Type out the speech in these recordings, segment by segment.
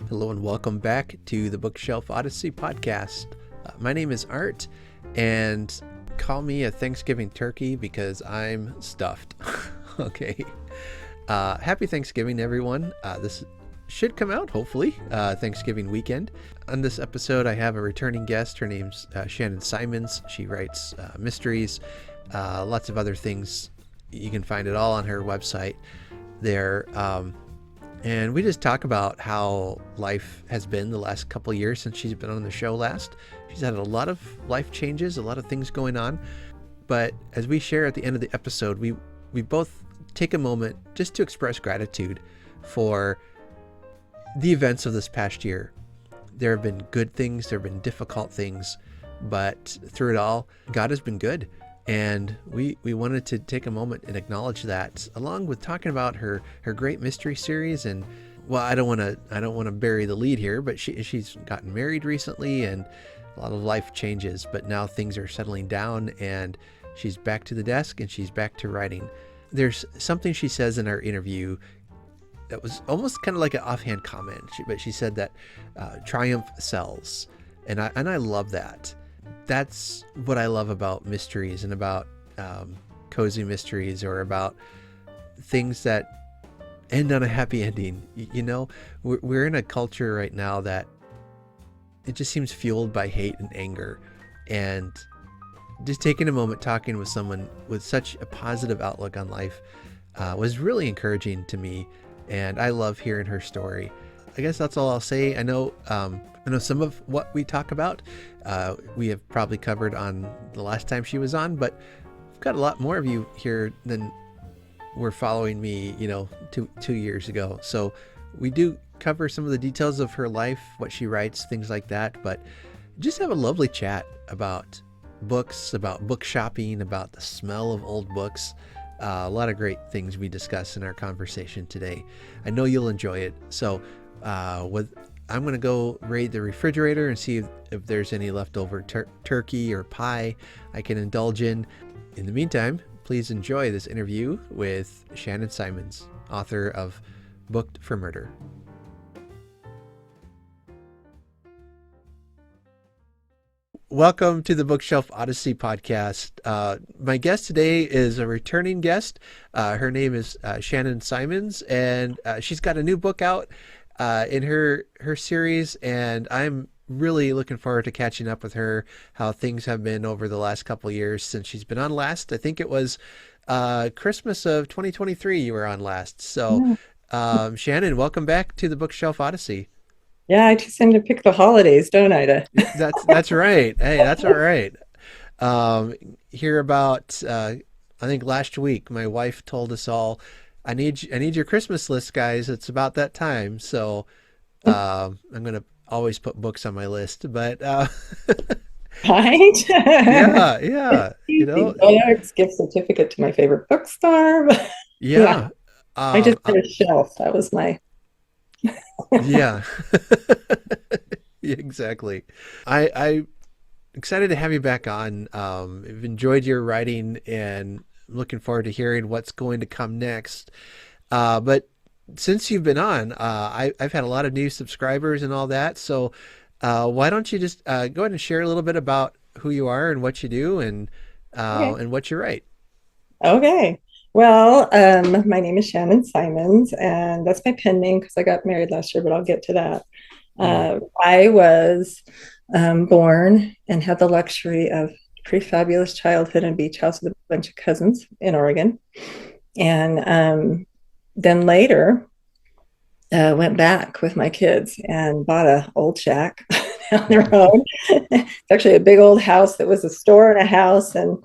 Hello and welcome back to the Bookshelf Odyssey podcast. My name is Art, and call me a Thanksgiving turkey because I'm stuffed. Okay. Happy Thanksgiving, everyone. This should come out, hopefully, Thanksgiving weekend. On this episode, I have a returning guest. Her name's Shannon Symonds. She writes mysteries, lots of other things. You can find it all on her website there. And we just talk about how life has been the last couple of years since she's been on the show last. She's had a lot of life changes, a lot of things going on. But as we share at the end of the episode, we both take a moment just to express gratitude for the events of this past year. There have been good things, there have been difficult things, but through it all, God has been good. And we wanted to take a moment and acknowledge that, along with talking about her great mystery series. And well, I don't want to bury the lead here, but she's gotten married recently and a lot of life changes, but now things are settling down and she's back to the desk and she's back to writing. There's something she says in our interview that was almost kind of like an offhand comment, but she said that triumph sells, and I love that. That's what I love about mysteries and about cozy mysteries, or about things that end on a happy ending. You know, we're in a culture right now that it just seems fueled by hate and anger, and just taking a moment talking with someone with such a positive outlook on life was really encouraging to me, and I love hearing her story. I guess that's all I'll say. I know some of what we talk about we have probably covered on the last time she was on, but I've got a lot more of you here than were following me, two years ago. So we do cover some of the details of her life, what she writes, things like that, but just have a lovely chat about books, about book shopping, about the smell of old books. A lot of great things we discuss in our conversation today. I know you'll enjoy it. So I'm going to go raid the refrigerator and see if there's any leftover turkey or pie I can indulge in. In the meantime, please enjoy this interview with Shannon Symonds, author of Booked for Murder. Welcome to the Bookshelf Odyssey podcast. My guest today is a returning guest. Her name is Shannon Symonds, and she's got a new book out in her series, and I'm really looking forward to catching up with her, how things have been over the last couple of years since she's been on last. I think it was Christmas of 2023 you were on last. So Shannon, welcome back to the Bookshelf Odyssey. Yeah, I just seem to pick the holidays, don't I? That's right. Hey, that's all right. Hear about I think last week my wife told us all, I need your Christmas list, guys. It's about that time. So I'm going to always put books on my list, but right? Yeah. Gift certificate to my favorite bookstore. Yeah. I just had a shelf. That was my yeah. Exactly. I'm excited to have you back on. I've enjoyed your writing and looking forward to hearing what's going to come next. But since you've been on, I've had a lot of new subscribers and all that. So why don't you just go ahead and share a little bit about who you are and what you do and what you write. Okay. Well, my name is Shannon Symonds, and that's my pen name because I got married last year, but I'll get to that. I was born and had the luxury of pretty fabulous childhood in a beach house with a bunch of cousins in Oregon. And then later went back with my kids and bought an old shack down the road. It's actually a big old house that was a store and a house, and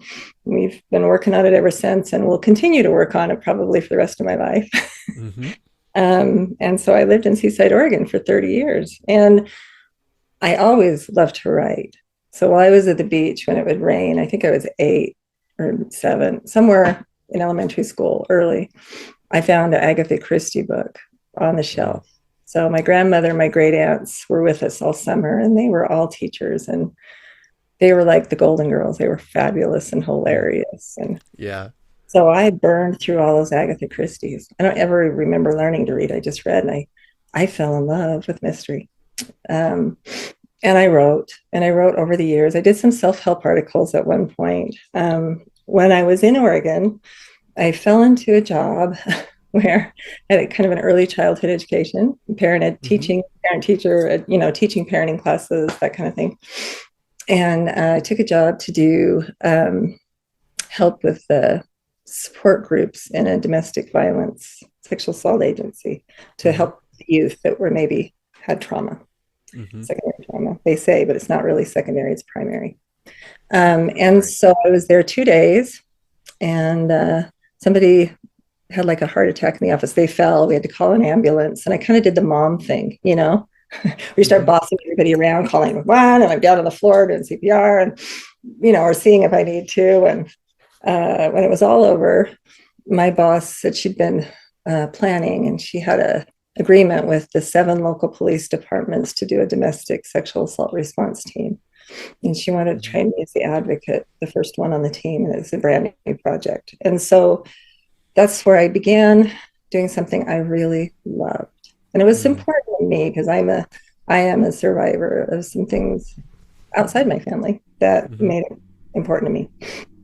we've been working on it ever since, and we'll continue to work on it probably for the rest of my life. Mm-hmm. And so I lived in Seaside, Oregon for 30 years, and I always loved to write. So while I was at the beach when it would rain, I think I was 8 or 7, somewhere in elementary school early, I found an Agatha Christie book on the shelf. So my grandmother, my great aunts were with us all summer, and they were all teachers, and they were like the Golden Girls. They were fabulous and hilarious. And yeah. So I burned through all those Agatha Christie's. I don't ever remember learning to read. I just read, and I I fell in love with mystery. Um, and I wrote over the years. I did some self-help articles at one point. When I was in Oregon, I fell into a job where I had kind of an early childhood education, parent teacher, teaching parenting classes, that kind of thing. And I took a job to do help with the support groups in a domestic violence sexual assault agency to help youth that were maybe had trauma, secondary trauma, they say, but it's not really secondary, it's primary. And so I was there 2 days, and somebody had like a heart attack in the office. They fell. We had to call an ambulance, and I kind of did the mom thing, we start bossing everybody around, calling one, and I'm down on the floor doing CPR, and or seeing if I need to. And when it was all over, my boss said she'd been planning, and she had a agreement with the 7 local police departments to do a domestic sexual assault response team. And she wanted to train me as the advocate, the first one on the team, and it's a brand new project. And so that's where I began doing something I really loved. And it was important to me because I am a survivor of some things outside my family that made it important to me.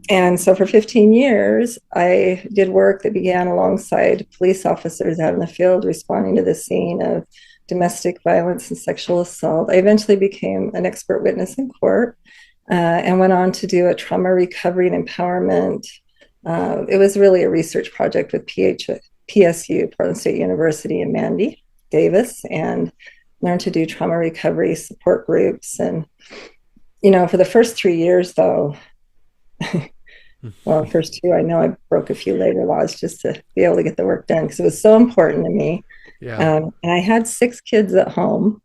And so for 15 years, I did work that began alongside police officers out in the field responding to the scene of domestic violence and sexual assault. I eventually became an expert witness in court and went on to do a trauma recovery and empowerment. It was really a research project with PSU, Portland State University, and Mandy Davis, and learned to do trauma recovery support groups. And, for the first 3 years, though, well, the first 2, I know I broke a few labor laws just to be able to get the work done because it was so important to me. Yeah. And I had 6 kids at home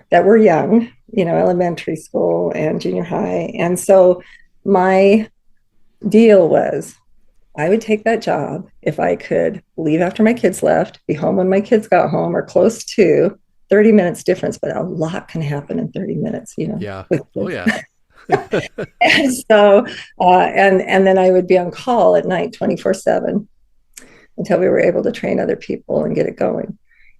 that were young, elementary school and junior high. And so my deal was I would take that job if I could leave after my kids left, be home when my kids got home, or close to 30 minutes difference, but a lot can happen in 30 minutes, Yeah. Oh, yeah. And so, and then I would be on call at night 24/7 until we were able to train other people and get it going.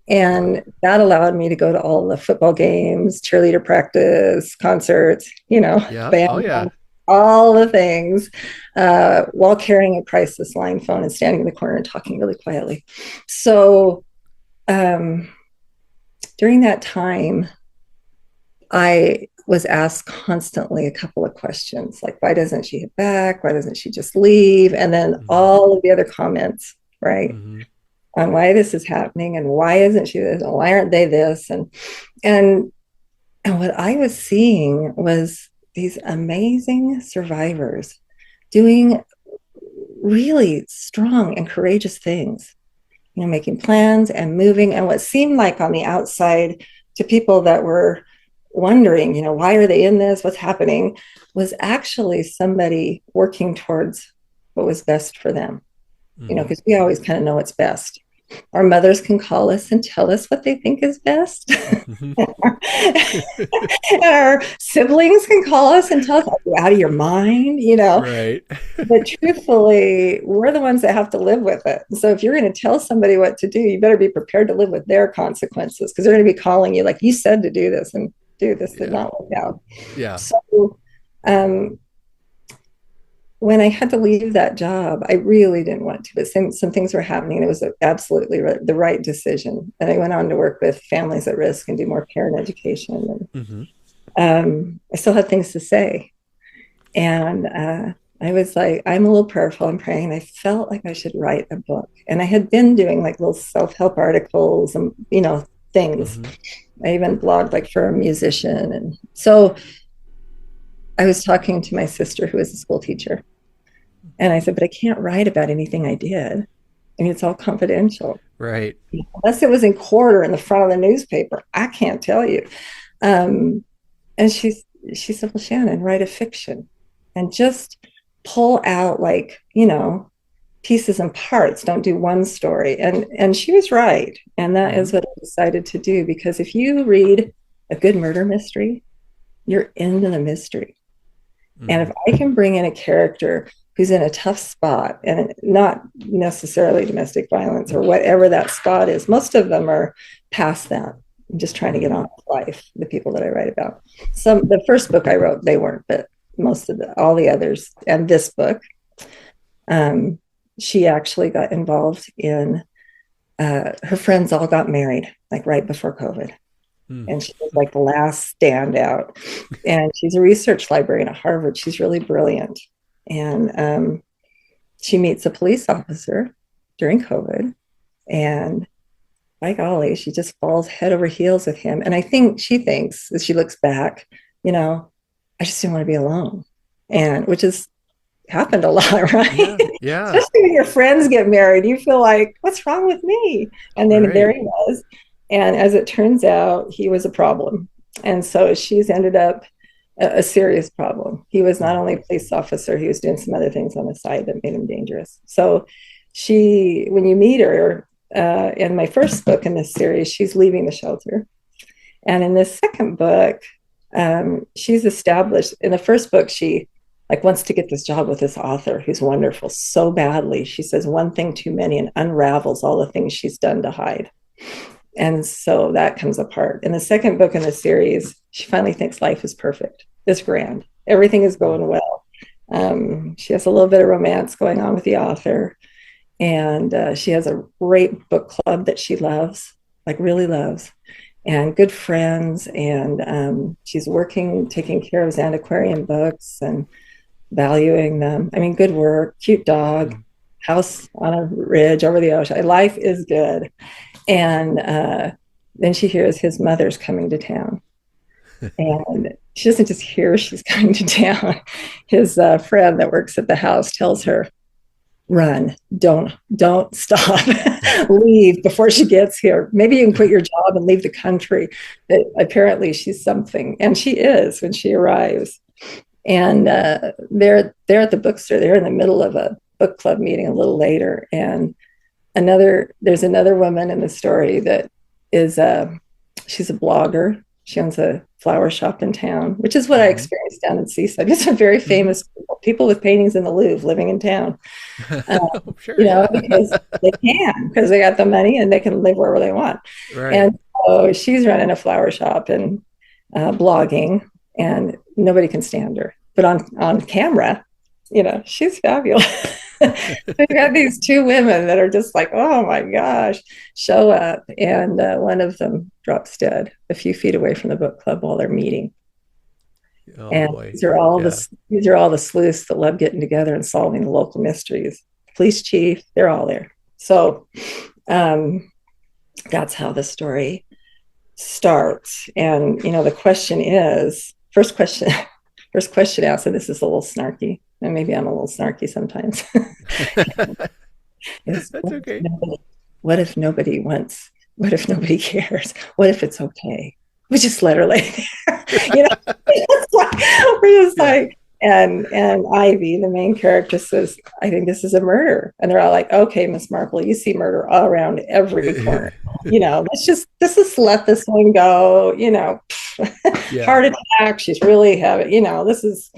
And that allowed me to go to all the football games, cheerleader practice, concerts, band, all the things, while carrying a crisis line phone and standing in the corner and talking really quietly. So during that time, I was asked constantly a couple of questions, like, why doesn't she hit back? Why doesn't she just leave? And then all of the other comments, right, on why this is happening and why isn't she this? And why aren't they this? And what I was seeing was these amazing survivors doing really strong and courageous things, making plans and moving. And what seemed like on the outside to people that were wondering, why are they in this? What's happening? Was actually somebody working towards what was best for them, because we always kind of know what's best. Our mothers can call us and tell us what they think is best. And our siblings can call us and tell us, you're out of your mind, Right. But truthfully, we're the ones that have to live with it. So if you're going to tell somebody what to do, you better be prepared to live with their consequences, because they're going to be calling you like, you said to do this, and dude, this did not work out. Yeah. So when I had to leave that job, I really didn't want to, but some things were happening, and it was absolutely the right decision. And I went on to work with families at risk and do more parent education. And I still had things to say. And I was like, I'm a little prayerful, I'm praying. I felt like I should write a book. And I had been doing like little self-help articles and, things. I even blogged like for a musician. And so I was talking to my sister, who is a school teacher. And I said, but I can't write about anything I did. I mean, it's all confidential. Right. Unless it was in court or in the front of the newspaper, I can't tell you. And she said, well, Shannon, write a fiction and just pull out like, pieces and parts. Don't do one story. And she was right. And that is what I decided to do, because if you read a good murder mystery, you're into the mystery. And if I can bring in a character who's in a tough spot, and not necessarily domestic violence or whatever that spot is. Most of them are past that, just trying to get on with life, the people that I write about. The first book I wrote, they weren't, but all the others, and this book, she actually got involved in, her friends all got married, like right before COVID. And she was like the last standout. And she's a research librarian at Harvard. She's really brilliant. And she meets a police officer during COVID. And by golly, she just falls head over heels with him. And I think she thinks, as she looks back, I just didn't want to be alone. And which has happened a lot, right? Yeah. Especially when your friends get married, you feel like, what's wrong with me? And then there he was. And as it turns out, he was a problem. And so she's ended up a serious problem. He was not only a police officer, he was doing some other things on the side that made him dangerous. So when you meet her, in my first book in this series, she's leaving the shelter. And in this second book, she's established. In the first book, she wants to get this job with this author who's wonderful so badly. She says one thing too many and unravels all the things she's done to hide. And so that comes apart. In the second book in the series, she finally thinks life is perfect. It's grand. Everything is going well. She has a little bit of romance going on with the author. And she has a great book club that she loves, really loves, and good friends. And she's taking care of antiquarian books and valuing them. I mean, good work, cute dog, house on a ridge over the ocean. Life is good. And then she hears his mother's coming to town. And she doesn't just hear she's coming to town. His friend that works at the house tells her, run, don't stop, leave before she gets here. Maybe you can quit your job and leave the country. But apparently she's something. And she is when she arrives. And they're at the bookstore. They're in the middle of a book club meeting a little later. And there's another woman in the story that is she's a blogger. She owns a flower shop in town, which is what I experienced down in Seaside. It's a very famous people with paintings in the Louvre living in town. Sure, because they can, because they got the money and they can live wherever they want. Right. And so she's running a flower shop and blogging, and nobody can stand her. But on camera, she's fabulous. We got these two women that are just like, oh my gosh, show up. And one of them drops dead a few feet away from the book club while they're meeting. Oh, and boy. these are all the sleuths that love getting together and solving the local mysteries. Police chief, they're all there. So that's how the story starts. And the question is, first question asked, and this is a little snarky, and maybe I'm a little snarky sometimes. That's okay. What if nobody wants? What if nobody cares? What if it's okay? We just let her lay there. We're just like, and Ivy, the main character, says, I think this is a murder. And they're all like, okay, Miss Marple, you see murder all around every corner. Let's just let this one go, heart attack. She's really having, this is,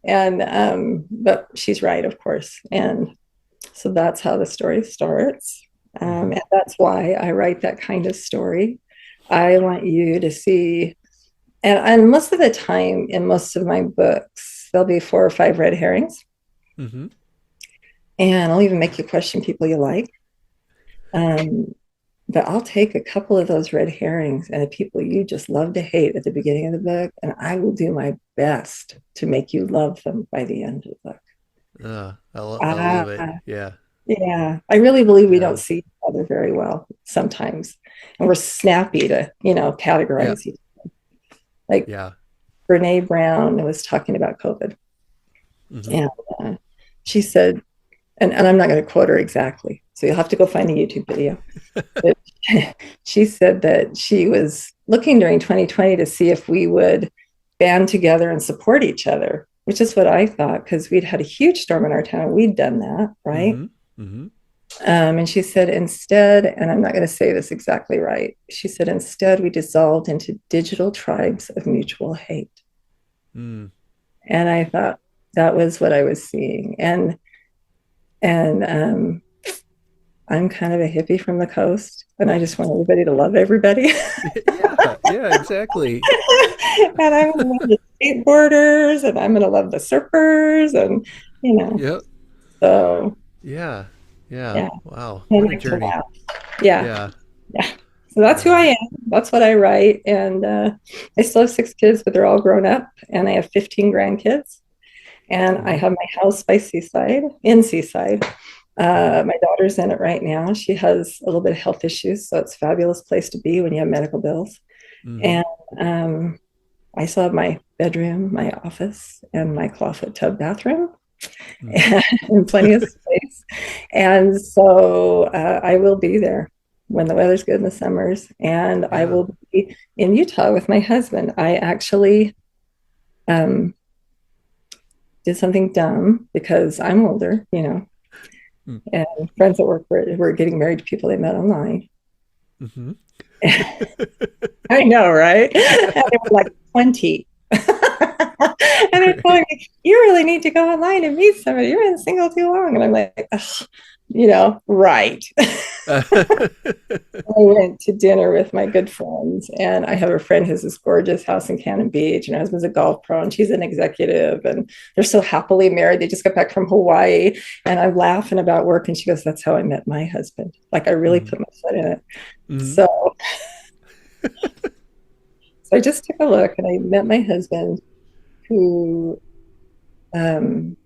and, but she's right, of course. And so that's how the story starts. And that's why I write that kind of story. I want you to see, and most of the time in most of my books, there'll be 4 or 5 red herrings. And I'll even make you question people you like. But I'll take a couple of those red herrings and the people you just love to hate at the beginning of the book, and I will do my best to make you love them by the end of the book. I love it. Yeah. Yeah. I really believe we don't see each other very well sometimes. And we're snappy to, categorize each other. Like Brene Brown was talking about COVID. And she said, and I'm not going to quote her exactly, so you'll have to go find a YouTube video. But she said that she was looking during 2020 to see if we would band together and support each other, which is what I thought, because we'd had a huge storm in our town. We'd done that, right? And she said, instead, and I'm not going to say this exactly right, she said, instead, we dissolved into digital tribes of mutual hate. And I thought that was what I was seeing. And And I'm kind of a hippie from the coast, and I just want everybody to love everybody. Yeah, yeah, exactly. And I'm gonna love the skateboarders, and I'm gonna love the surfers, and you know, Yep. so Yeah. Yeah. yeah, Wow. I What a like to journey. laugh. Yeah, Yeah. yeah. So that's who I Yeah. am. That's what I write, and I still have 6 kids, but they're all grown up, and I have 15 grandkids, and I Hmm. have my house by Seaside, in Seaside. Hmm. My daughter's in it right now. She has a little bit of health issues, so it's a fabulous place to be when you have medical bills. Hmm. And I still have my bedroom, my office, and my clawfoot tub bathroom, Hmm. and plenty of space. And so I will be there when the weather's good in the summers. And I Yeah. will be in Utah with my husband. I actually um, did something dumb because I'm older, and friends at work were getting married to people they met online. Mm-hmm. I know, right? And they were like 20. And they're telling Right. me, you really need to go online and meet somebody. You've been single too long. And I'm like, ugh, right. I went to dinner with my good friends, and I have a friend who has this gorgeous house in Cannon Beach, and her husband's a golf pro, and she's an executive, and they're so happily married. They just got back from Hawaii, and I'm laughing about work, and she goes, "That's how I met my husband. Like I really Hmm. put my foot in it." Hmm. So, so I just took a look, and I met my husband, who um,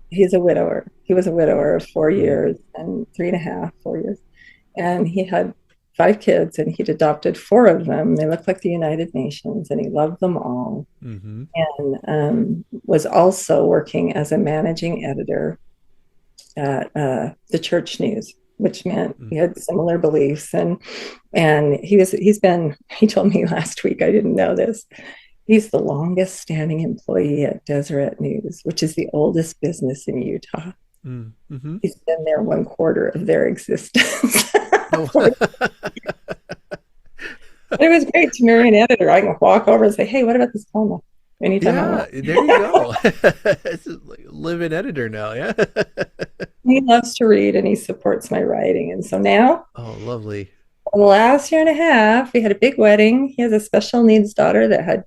he's a widower. He was a widower of 4 years and 3.5, 4 years. And he had 5 kids, and he'd adopted 4 of them. They looked like the United Nations, and he loved them all. Hmm. And was also working as a managing editor at the Church News, which meant we had similar beliefs. And he told me last week, I didn't know this. He's the longest standing employee at Deseret News, which is the oldest business in Utah. Mm-hmm. He's been there 1/4 of their existence. Oh. It was great to marry an editor. I can walk over and say, "Hey, what about this column?" Anytime I want. Yeah, there you go. It's like a live-in editor now, yeah. He loves to read, and he supports my writing. And so now, Oh, lovely. for the last year and a half, we had a big wedding. He has a special needs daughter that had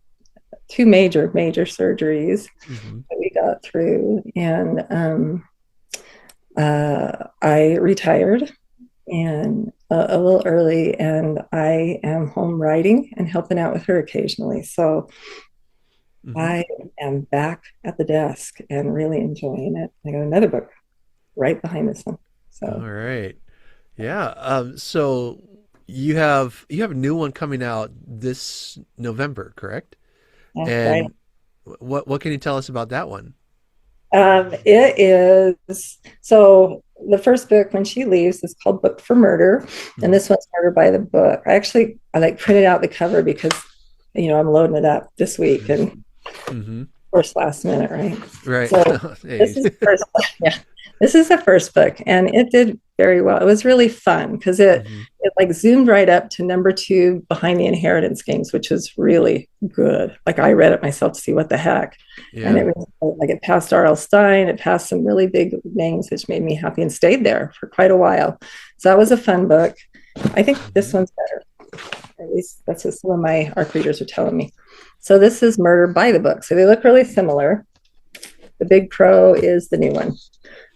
2 major surgeries Hmm. that we got through. And I retired, and a little early, and I am home writing and helping out with her occasionally. So Hmm. I am back at the desk and really enjoying it. I got another book right behind this one. All So right. Yeah. So you have a new one coming out this November, correct? that's right. And what can you tell us about that one? It is so the first book when she leaves is called Book for Murder, and Hmm. this one's Murder by the Book. I like printed out the cover because I'm loading it up this week, and of Hmm. course last minute, right? Right. So Hey. this is the first yeah, this is the first book, and it did very well. It was really fun because it Hmm. it like zoomed right up to number 2 behind the inheritance games, which was really good. Like I read it myself to see what the heck. And Yeah. it was like it passed R.L. Stine, it passed some really big names, which made me happy and stayed there for quite a while. So that was a fun book. I think this Hmm. one's better. At least that's what some of my ARC readers are telling me. So this is Murder by the Book. So they look really similar. The Big Crow is the new one.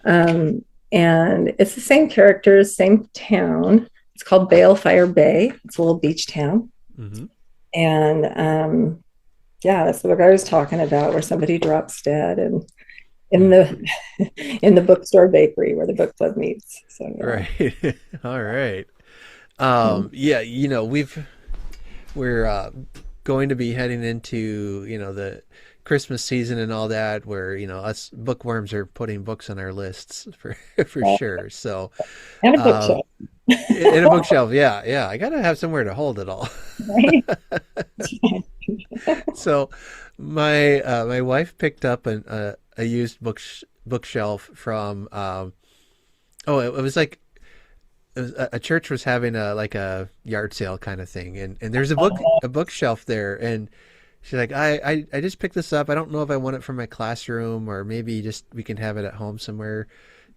Um, and it's the same characters, same town. It's called Balefire Bay. It's a little beach town. Hmm. And yeah, that's the book I was talking about, where somebody drops dead, and in the in the bookstore bakery where the book club meets. So yeah. Right. All right. Mm. Yeah, we're going to be heading into, the Christmas season and all that, where, us bookworms are putting books on our lists for for sure. So, And a um, bookshelf, in a bookshelf, yeah, yeah, I gotta have somewhere to hold it all. right? So, my wife picked up a used bookshelf from it was like a church was having a like a yard sale kind of thing, and there's a bookshelf there, and she's like, I just picked this up. I don't know if I want it for my classroom or maybe just we can have it at home somewhere.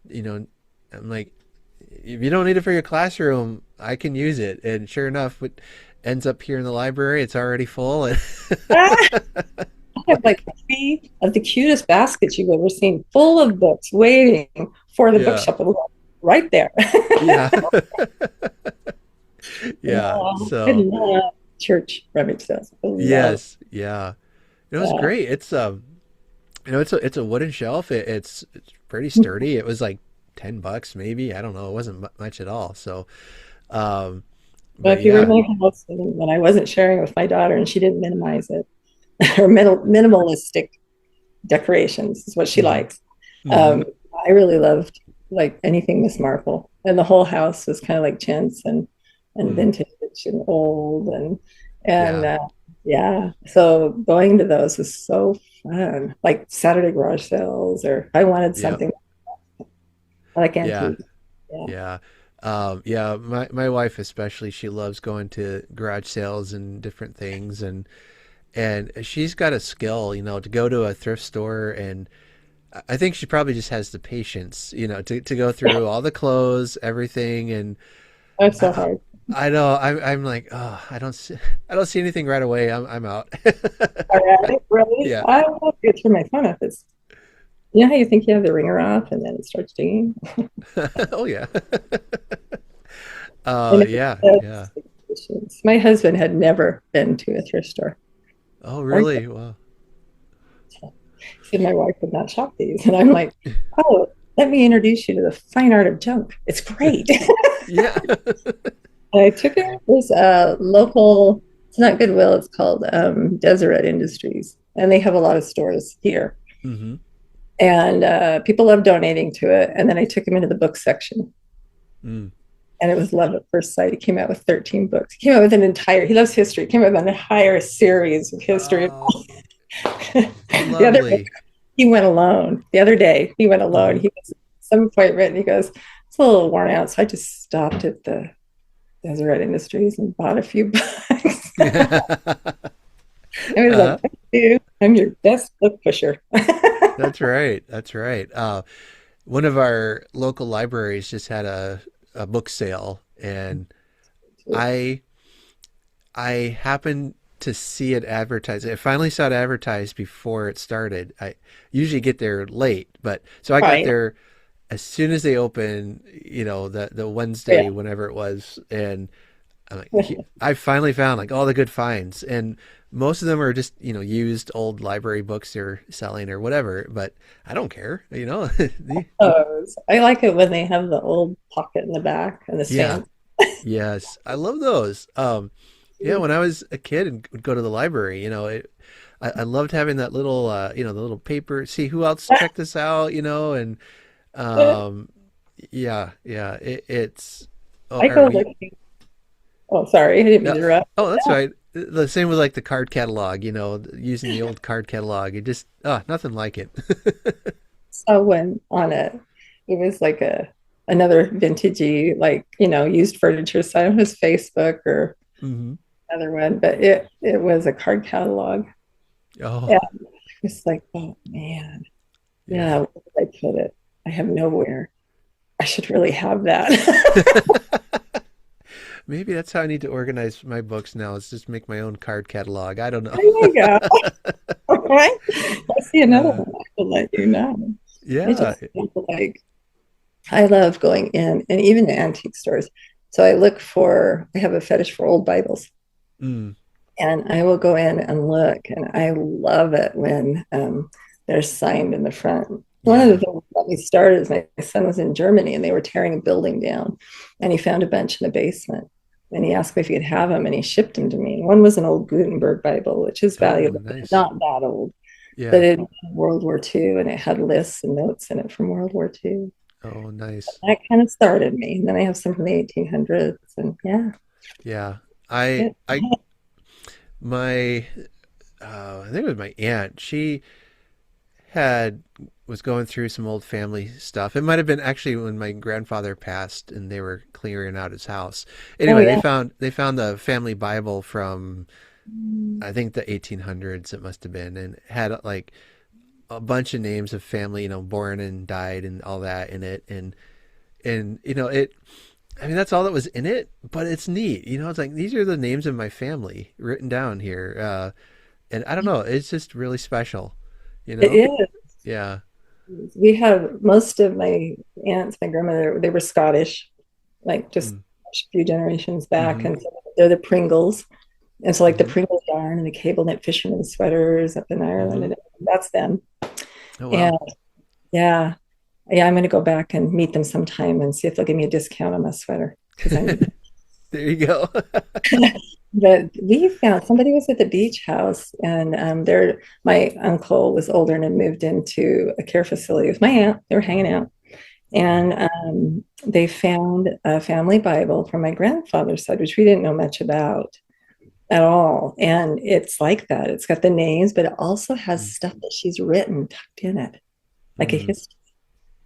You know, I'm like, if you don't need it for your classroom, I can use it. And sure enough, it ends up here in the library. It's already full. And I have like three of the cutest baskets you've ever seen, full of books, waiting for the yeah, bookshelf right there. yeah, yeah. I So love church rummage sales. I love yes, yeah. It was that. great. It's it's a wooden shelf. It's pretty sturdy. It was like $10 maybe. I don't know. It wasn't much at all. So, um, But but if you were in yeah. my house when I wasn't sharing with my daughter and she didn't minimize it, or minimalistic decorations is what she Hmm. likes. Hmm. Um, I really loved like anything Miss Marple, and the whole house was kind of like chintz and Mm. vintage and old and Yeah. yeah. So going to those was so fun, like Saturday garage sales, or I wanted Yep. something like Yeah. antique. Yeah, Yeah. Yeah. My wife especially, she loves going to garage sales and different things, and she's got a skill, to go to a thrift store, and I think she probably just has the patience, to go through all the clothes, everything, and that's so I, hard. I know I'm like, oh, I don't see anything right away. I'm out. All right, really? Yeah. I will get through my phone if it's, you know how you think you have the ringer off and then it starts dinging? Oh yeah. And Yeah. Yeah. my husband had never been to a thrift store. Oh Or really? Wow. he said my wife would not shop these. And I'm like, oh, let me introduce you to the fine art of junk. It's great. Yeah. I took her. There's a local, it's not Goodwill, it's called Deseret Industries. And they have a lot of stores here. Hmm. And people love donating to it. And then I took him into the book section. Mm. And it was love at first sight. He came out with 13 books. He came out with he loves history. He came out with an entire series of history. Oh, The other day, lovely. he went alone. The other day, he went alone. Hmm. He was at some appointment and he goes, it's a little worn out. So I just stopped at the Deseret Industries and bought a few books. I was like, uh, thank you. I'm your best book pusher. that's right. That's right. One of our local libraries just had a book sale, and I I happened to see it advertised. I finally saw it advertised before it started. I usually get there late, but so I got Right. there as soon as they open, the Yeah. Wednesday, whenever it was, and I'm like, I finally found like all the good finds, and most of them are just used old library books they're selling or whatever. But I don't care. Those. I like it when they have the old pocket in the back and the Yeah, stamp. yes, I love those. Yeah, when I was a kid and would go to the library, I loved having that little, the little paper. See who else checked this out, and um, yeah, yeah, it's. Oh, I go looking. Oh, sorry, I didn't mean yeah. to interrupt. Oh, that's Yeah, right. The same with like the card catalog, using the old card catalog. It just, nothing like it. so when on it was like another vintagey, like used furniture site on his Facebook or Hmm. another one, but it was a card catalog. Oh, Yeah, it's like, oh man, yeah, yeah. where did I put it? I have nowhere. I should really have that. Maybe that's how I need to organize my books now. Is just make my own card catalog. I don't know. There you go. Right? I see another Uh, one. I will let you know. I yeah. just like I love going in and even the antique stores. So I have a fetish for old Bibles. Mm, And I will go in and look, and I love it when they're signed in the front. One of the yeah. things that got me started is my son was in Germany and they were tearing a building down, and he found a bunch in the basement. And he asked me if he could have them, and he shipped them to me. One was an old Gutenberg Bible, which is Oh, valuable, but nice. not that old. But Yeah. it was World War II, and it had lists and notes in it from World War II. Oh, nice. That kind of started me. And then I have some from the 1800s, and yeah, Yeah. I it, I my I think it was my aunt. She had was going through some old family stuff. It might have been actually when my grandfather passed and they were clearing out his house. oh Anyway, they yeah, found they found the family Bible from I think the 1800s it must have been, and had like a bunch of names of family, born and died and all that in it, and it. I mean, that's all that was in it, but it's neat. It's like these are the names of my family written down here, and I don't know, it's just really special. You It know? is. Yeah. We have most of my aunts, my grandmother, they were Scottish, like just Mm. a few generations back. Mm-hmm. And so they're the Pringles. And so like the Mm-hmm. Pringle yarn and the cable knit fisherman sweaters up in Ireland, Mm-hmm. and that's them. Oh And wow. yeah, yeah, I'm going to go back and meet them sometime and see if they'll give me a discount on my sweater because I need There you go. But we found somebody was at the beach house, and my uncle was older and had moved into a care facility with my aunt. They were hanging out, Mm. and they found a family Bible from my grandfather's side, which we didn't know much about at all. And it's like that. It's got the names, but it also has Mm. stuff that she's written tucked in it, like a Mm. history.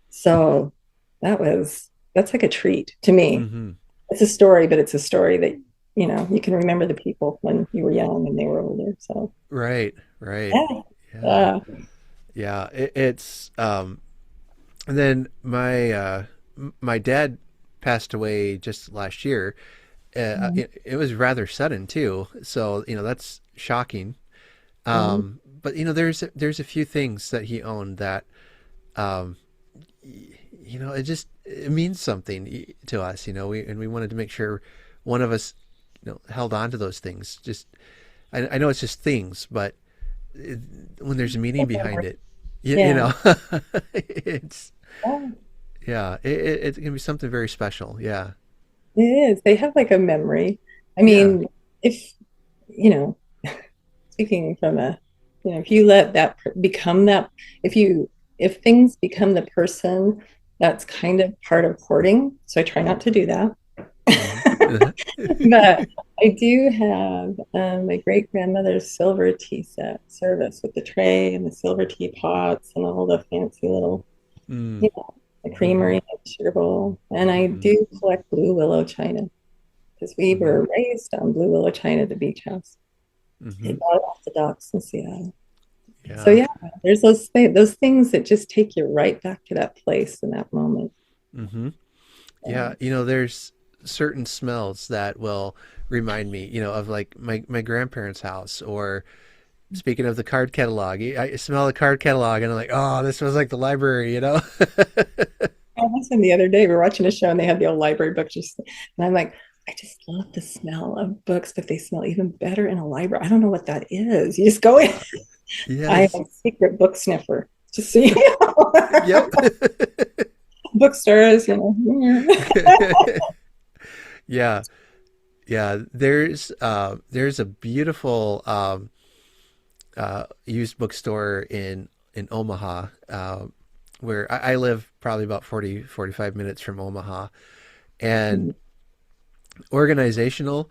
So that's like a treat to me. Mm-hmm. It's a story, but it's a story that, you can remember the people when you were young and they were older. So, Right. Right. yeah. Yeah. Uh, Yeah. It's and then my dad passed away just last year. It was rather sudden too, so that's shocking. But there's a few things that he owned that um, it means something to us. We wanted to make sure one of us held on to those things. Just I know it's just things, but it, when there's a meaning behind it, you yeah. know, it's Yeah, yeah, it can be something very special. Yeah, it is. They have like a memory. I yeah. mean, if, you know, speaking from if you let that become that, if things become the person, that's kind of part of hoarding. So I try not to do that. Hmm. But I do have my great grandmother's silver tea set service with the tray and the silver teapots and all the fancy little, Mm. the Hmm. creamery and sugar bowl. And I Hmm. do collect blue willow china because we Hmm. were raised on blue willow china at the beach house. They Hmm. bought it off the docks in Seattle. So Yeah. yeah, there's those things that just take you right back to that place in that moment. Hmm. Yeah. So, There's certain smells that will remind me, of like my grandparents' house, or speaking of the card catalog, I smell the card catalog and I'm like, oh, this smells like the library. my husband the other day, we were watching a show and they had the old library book and I'm like, I just love the smell of books, but they smell even better in a library. I don't know what that is. You just go in. I Yes. am a secret book sniffer. Just so you know. Yep. Bookstores, you know. Yeah. Yeah. There's a beautiful used bookstore in Omaha, where I live probably about 40-45 minutes from Omaha, and organizational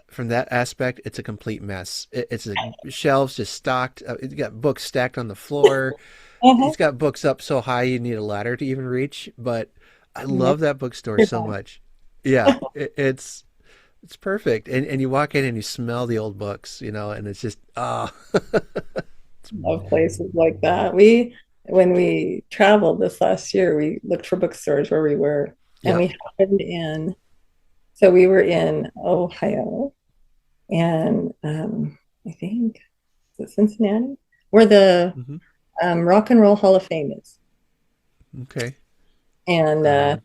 from that aspect, it's a complete mess. It's a shelves just stocked. It's got books stacked on the floor. Uh-huh. It's got books up so high you need a ladder to even reach. But I Yeah, love that bookstore you're so fine. much. Yeah, it's perfect. And you walk in and you smell the old books, and it's just Love places like that. When we traveled this last year, we looked for bookstores where we were, and yeah. so we were in Ohio, and I think is it Cincinnati, where the Hmm. Rock and Roll Hall of Fame is. Okay. And Um,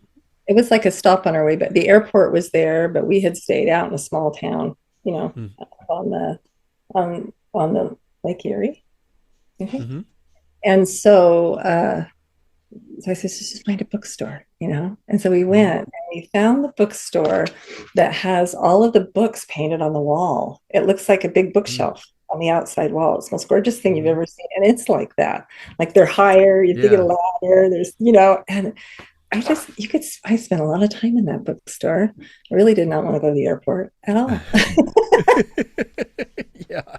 it was like a stop on our way, but the airport was there, but we had stayed out in a small town, you know, mm, on the Lake Erie. Okay. mm-hmm, And so I said, just find a bookstore, you know? And so we mm-hmm, went and we found the bookstore that has all of the books painted on the wall. It looks like a big bookshelf on the outside wall. It's the most gorgeous thing you've mm-hmm. ever seen. And it's like that. Like they're higher, you have to get a Yeah. ladder, and I spent a lot of time in that bookstore. I really did not want to go to the airport at all. Yeah.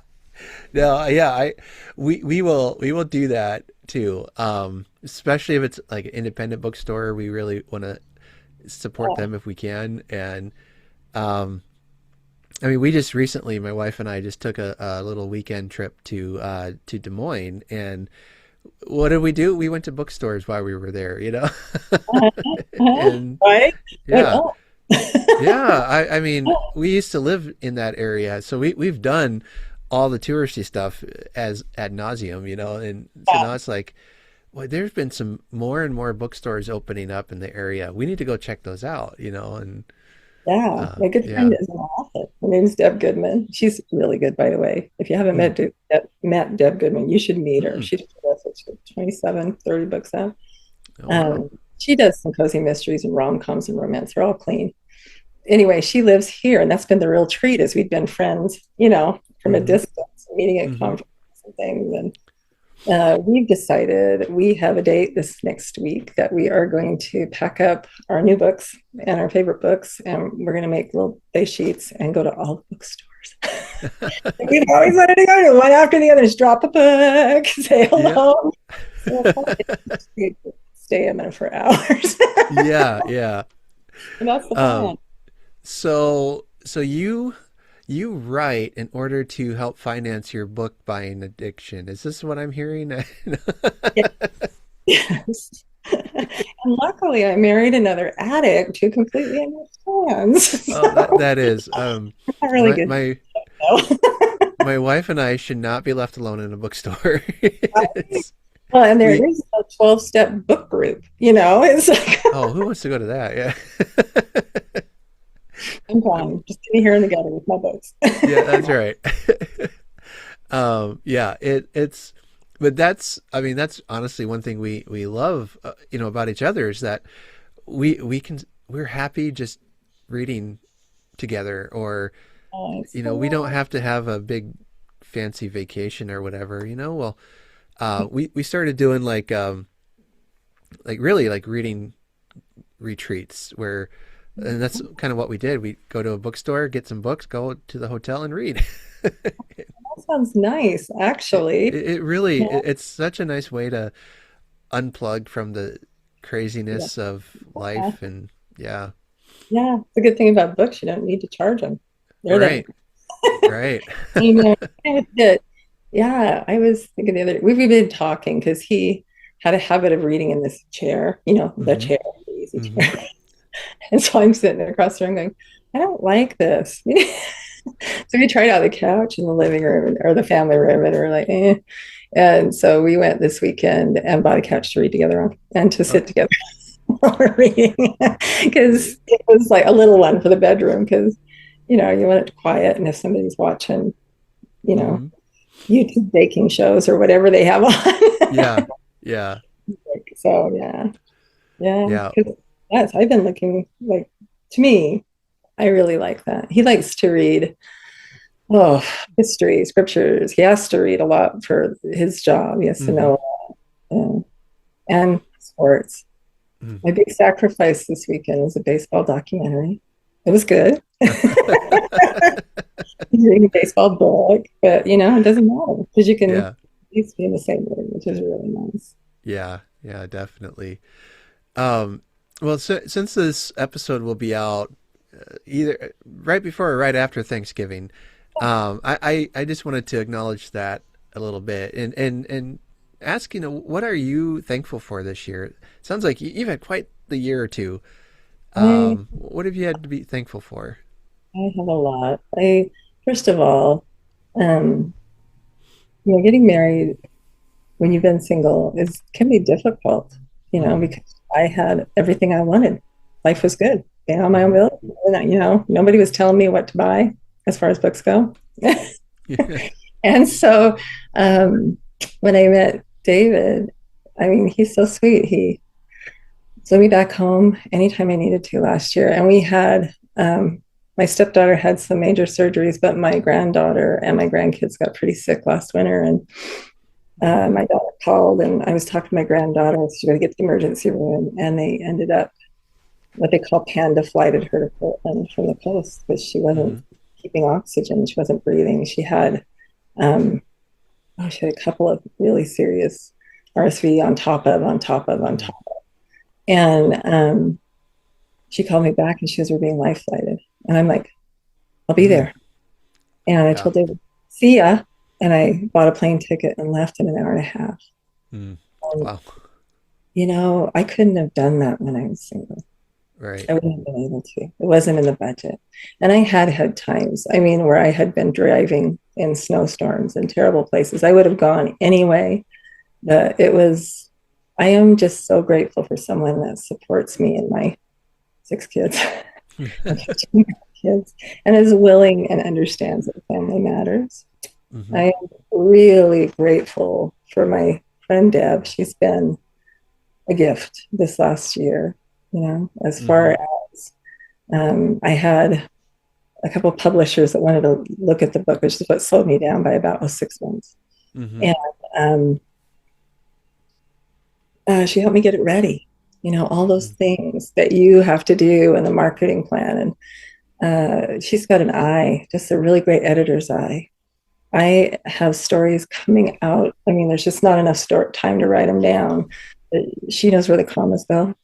No, yeah, we will do that too. Especially if it's like an independent bookstore, we really want to support them if we can. And um I mean, we just recently, my wife and I just took a little weekend trip to Des Moines, and what did we do? We went to bookstores while we were there, you know? And Right? What yeah, else? yeah. I mean, we used to live in that area, so we've done all the touristy stuff as ad nauseum, you know. And so Yeah, now it's like, well, there's been some more and more bookstores opening up in the area. We need to go check those out, you know. And yeah. My good yeah. friend is an author. Her name's Deb Goodman. She's really good, by the way. If you haven't Mm, met Deb Goodman, you should meet her. mm. She's terrific. She's 27, 30 books out. Oh wow. She does some cozy mysteries and rom-coms and romance. They're all clean. Anyway, she lives here, and that's been the real treat as we've been friends, from a Hmm. distance, meeting at Hmm. conferences and things. And we've decided we have a date this next week that we are going to pack up our new books and our favorite books, and we're going to make little day sheets and go to all the bookstores. We've always wanted to go to one after the other, just drop a book, say Yeah. hello. So we'll probably stay a minute for hours. Yeah. Yeah. And that's the Um, plan. so you write in order to help finance your book buying addiction. Is this what I'm hearing? Yes. And luckily, I married another addict who completely understands. Oh, So that is not really my good. my Though. my wife and I should not be left alone in a bookstore. It's Well, and there we is a 12-step book group. It's like oh, who wants to go to that? Yeah. I'm gone, just sitting here in the gutter with my books. Yeah, that's right. Yeah, it's, but that's, I mean, that's honestly one thing we love, you know, about each other is that we can, we're happy just reading together, or, It's you know, we don't so have to have a big fancy vacation or whatever, you know. Well, we started doing like really like reading retreats where, and that's kind of what we did. We go to a bookstore, get some books, go to the hotel and read. that sounds nice, actually. It really, Yeah, it's such a nice way to unplug from the yeah, craziness of yeah. life. And yeah, Yeah. The good thing about books, you don't need to charge them. They're there. right, right. You know, yeah, I was thinking the other day, we've been talking because he had a habit of reading in this chair, the Hmm. chair, the easy Hmm. chair. And so I'm sitting across the room going, I don't like this. So we tried out the couch in the living room or the family room, and we're like, eh. And so we went this weekend and bought a couch to read together on and to Oh, sit together while we're reading because it was like a little one for the bedroom because, you want it quiet. And if somebody's watching, you know, hmm. YouTube baking shows or whatever they have on. Yeah, yeah, So yeah, yeah. yeah. 'Cause, yes, I've been looking like to me, I really like that. He likes to read history, scriptures. He has to read a lot for his job. He has to Hmm. know and sports. Hmm. My big sacrifice this weekend was a baseball documentary. It was good. He's reading a baseball book, but it doesn't matter because you can Yeah, at least be in the same room, which is really nice. yeah, yeah, definitely. Um, well, since this episode will be out either right before or right after Thanksgiving, I just wanted to acknowledge that a little bit and ask, you know, what are you thankful for this year? Sounds like you've had quite the year or two. I What have you had to be thankful for? I have a lot. I first of all, um, getting married when you've been single is can be difficult, Hmm. because I had everything I wanted. Life was good. Paying all my own Hmm. bills. Nobody was telling me what to buy as far as books go. And so when I met David, I mean, he's so sweet. He flew me back home anytime I needed to last year. And we had my stepdaughter had some major surgeries, but my granddaughter and my grandkids got pretty sick last winter. And my daughter called, and I was talking to my granddaughter. She's going to get to the emergency room, and they ended up what they call panda flighted her to Portland from the coast because she wasn't Hmm. keeping oxygen. She wasn't breathing. Um, she had a couple of really serious RSV on top of, on top of, on Hmm. top. And she called me back and she was, we're being life flighted. And I'm like, I'll be Hmm. there. And I Yeah. told David, see ya. And I bought a plane ticket and left in an hour and a half. Mm. And, Wow. I couldn't have done that when I was single. Right. I wouldn't have been able to. It wasn't in the budget. And I had times, where I had been driving in snowstorms and terrible places. I would have gone anyway. But I am just so grateful for someone that supports me and my 6 kids, and 15 kids, and is willing and understands that family matters. Hmm. I am really grateful for my friend Deb. She's been a gift this last year, as far Hmm. as I had a couple of publishers that wanted to look at the book, which is what slowed me down by about 6 months. Hmm. And she helped me get it ready, all those things that you have to do in the marketing plan. And she's got an eye, just a really great editor's eye. I have stories coming out. There's just not enough time to write them down. She knows where the commas go,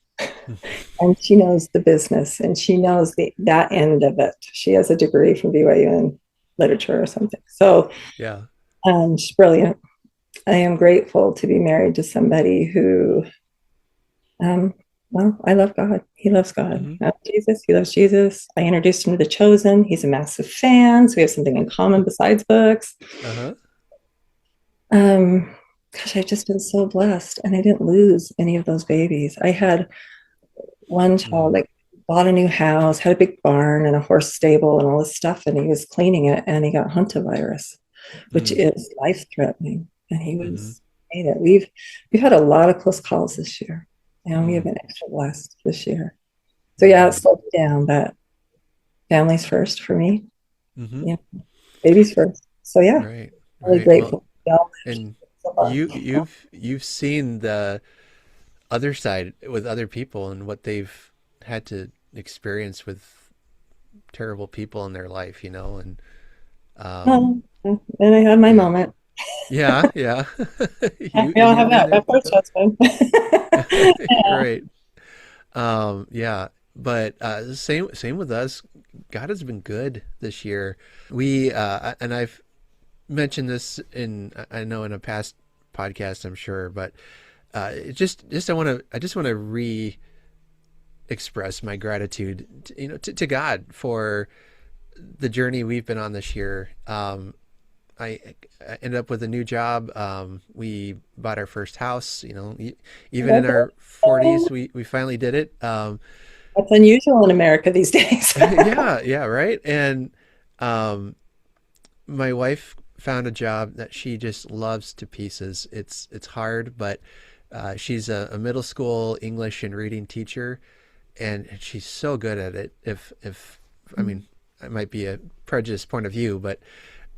and she knows the business, and she knows that end of it. She has a degree from BYU in literature or something. So Yeah. she's brilliant. I am grateful to be married to somebody who, well, I love God. He loves God. Hmm. I love Jesus. He loves Jesus. I introduced him to The Chosen. He's a massive fan. So we have something in common besides books. Uh-huh. Um, Gosh, I've just been so blessed, and I didn't lose any of those babies. I had one child Mm. like bought a new house, had a big barn and a horse stable and all this stuff, and he was cleaning it, and he got hantavirus, which Mm. is life threatening. And he Hmm. was made it. We've had a lot of close calls this year, and we have Mm. been extra blessed this year. So yeah, it Hmm. slowed me down, but family's first for me. Hmm. Yeah, babies first. So yeah, Right. really Right. Well, grateful. and So you've seen the other side with other people and what they've had to experience with terrible people in their life, and um, and I had my yeah, moment. yeah, yeah. We all You've have been that. there. My first husband. Yeah. Right. Yeah, but same with us. God has been good this year. We and I've mentioned this I know in a past podcast, I'm sure, but I just want to express my gratitude to God for the journey we've been on this year. I ended up with a new job. We bought our first house. Even in our 40s, we finally did it. That's unusual in America these days. Yeah, yeah, right. And um, my wife found a job that she just loves to pieces. It's hard, but she's a middle school English and reading teacher, and she's so good at it. If I mean, it might be a prejudiced point of view, but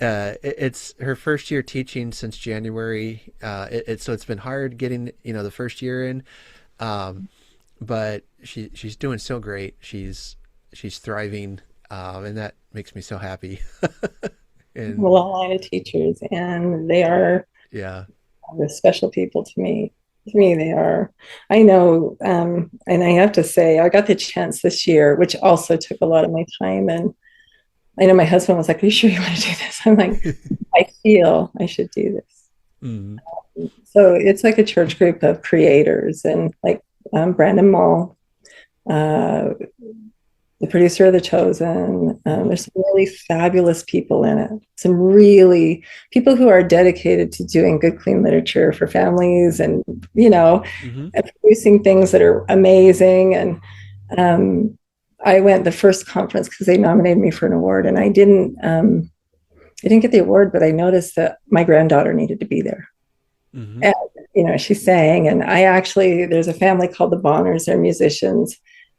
it's her first year teaching since January. So it's been hard getting the first year in, but she's doing so great. She's thriving, and that makes me so happy. A And line of teachers, and they are yeah. the special people to me. To me, they are. I know, and I have to say, I got the chance this year, which also took a lot of my time. And I know my husband was like, "Are you sure you want to do this?" I'm like, "I feel I should do this." Mm. So it's like a church group of creators, and like Brandon Mall, uh, the producer of The Chosen. Hmm. There's some really fabulous people in it. Some really people who are dedicated to doing good, clean literature for families, and Hmm. and producing things that are amazing. And um, I went the first conference because they nominated me for an award, and I didn't. I didn't get the award, but I noticed that my granddaughter needed to be there. Hmm. And, she sang, and there's a family called the Bonners, they're musicians,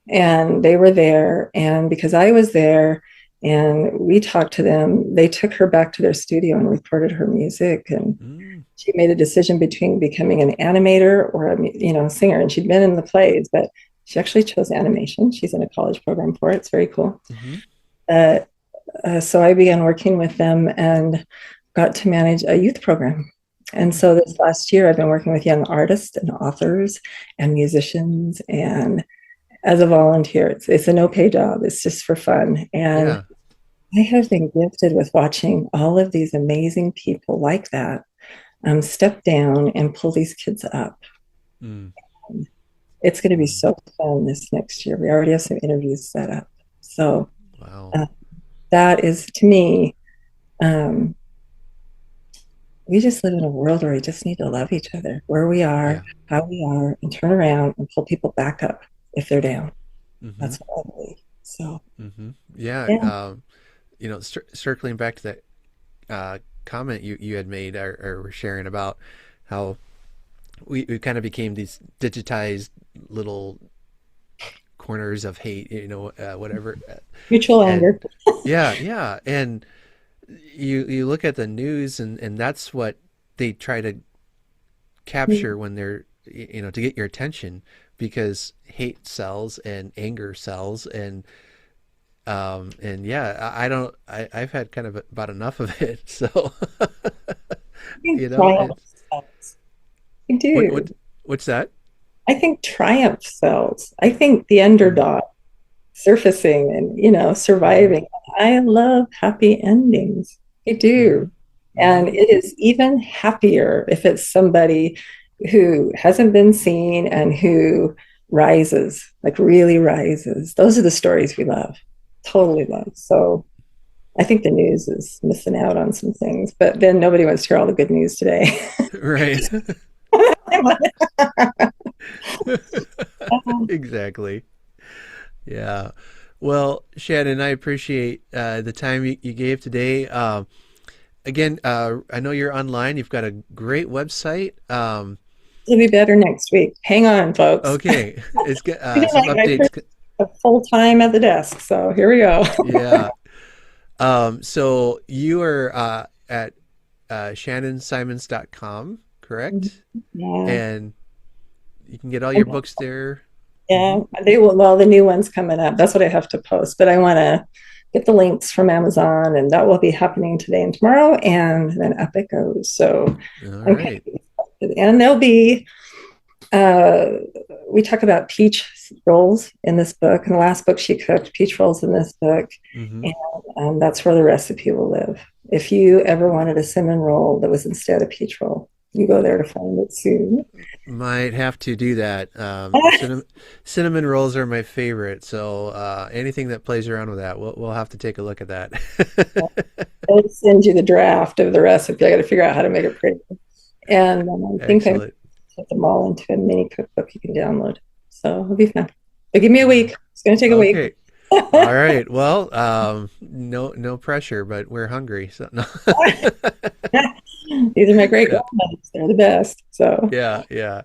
and they were there. And because I was there and we talked to them, they took her back to their studio and recorded her music. And Mm. she made a decision between becoming an animator or a singer. And she'd been in the plays, but she actually chose animation. She's in a college program for it. It's very cool. Hmm. Uh, so I began working with them and got to manage a youth program. And Mm. so this last year, I've been working with young artists and authors and musicians, and as a volunteer. It's a no pay job. It's just for fun. And Yeah. I have been gifted with watching all of these amazing people like that step down and pull these kids up. Mm, It's going to be mm. so fun this next year. We already have some interviews set up. So Wow. uh, that is, to me, um, we just live in a world where we just need to love each other, where we are, Yeah. how we are, and turn around and pull people back up if they're down. Mm-hmm. That's what I believe. So, Mm-hmm. Yeah. yeah. Circling back to that comment you had made or were sharing about how we kind of became these digitized little corners of hate, whatever. Mutual And anger. yeah. And you look at the news and that's what they try to capture when they're, to get your attention because hate sells and anger sells and yeah, I don't, I've had kind of about enough of it. So, I think triumph it's, sells. I what, do. what, what's that? I think triumph sells. I think the Mm, underdog surfacing and, mm-hmm, surviving. I love happy endings. I mm-hmm, do. mm-hmm. And it is even happier if it's somebody who hasn't been seen and who rises, like really rises. Those are the stories we love, totally love. So I think the news is missing out on some things, but then nobody wants to hear all the good news today. Right. Exactly. Yeah. Well, Shannon, I appreciate the time you gave today. Again, I know you're online. You've got a great website. It'll be better next week. Hang on, folks. Okay, it's got some Like I updates. full time at the desk. So here we go. Yeah. So you are at shannonsymonds.com, correct? Yeah. And you can get all your books there. Hmm. Yeah. They will, well, the new one's coming up. That's what I have to post, but I want to get the links from Amazon and that will be happening today and tomorrow. And then up it goes. So All I'm kind right. of excited. And there'll be, uh, we talk about peach rolls in this book. In the last book, she cooked peach rolls in this book. Hmm. And that's where the recipe will live. If you ever wanted a cinnamon roll that was instead a peach roll, you go there to find it soon. Might have to do that. Cinnamon rolls are my favorite, so anything that plays around with that, we'll have to take a look at that. I'll send you the draft of the recipe. I got to figure out how to make it pretty. And I think I Excellent. put them all into a mini cookbook you can download. So it'll be fun. But give me a week. It's going to take a week. Okay. All right. Well, no pressure, but we're hungry. So no. These are my great Yeah. grandmothers. They're the best. So Yeah. Yeah.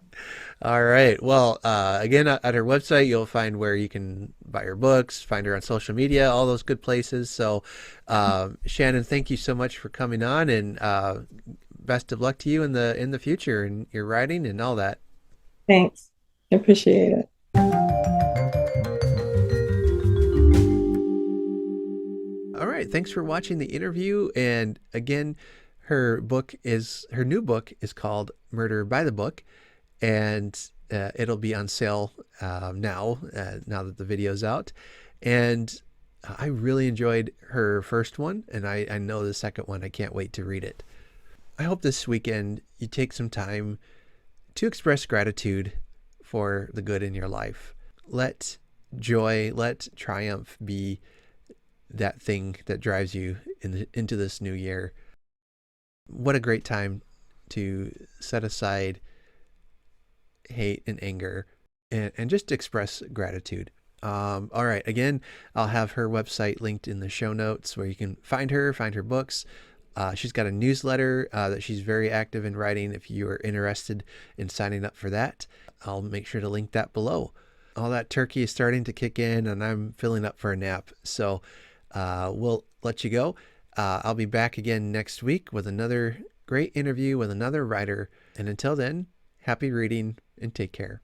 All right. Well, again, at her website, you'll find where you can buy her books, find her on social media, all those good places. So, Shannon, thank you so much for coming on, and best of luck to you in the future and your writing and all that. thanks. I appreciate it. All right. Thanks for watching the interview. And again, her new book is called Murder by the Book, and it'll be on sale now that the video's out. And I really enjoyed her first one, and I know the second one. I can't wait to read it. I hope this weekend you take some time to express gratitude for the good in your life. Let joy, let triumph be that thing that drives you into this new year. What a great time to set aside hate and anger and just express gratitude. All right. Again, I'll have her website linked in the show notes where you can find her books. She's got a newsletter that she's very active in writing. If you are interested in signing up for that, I'll make sure to link that below. All that turkey is starting to kick in and I'm filling up for a nap. So we'll let you go. I'll be back again next week with another great interview with another writer. And until then, happy reading and take care.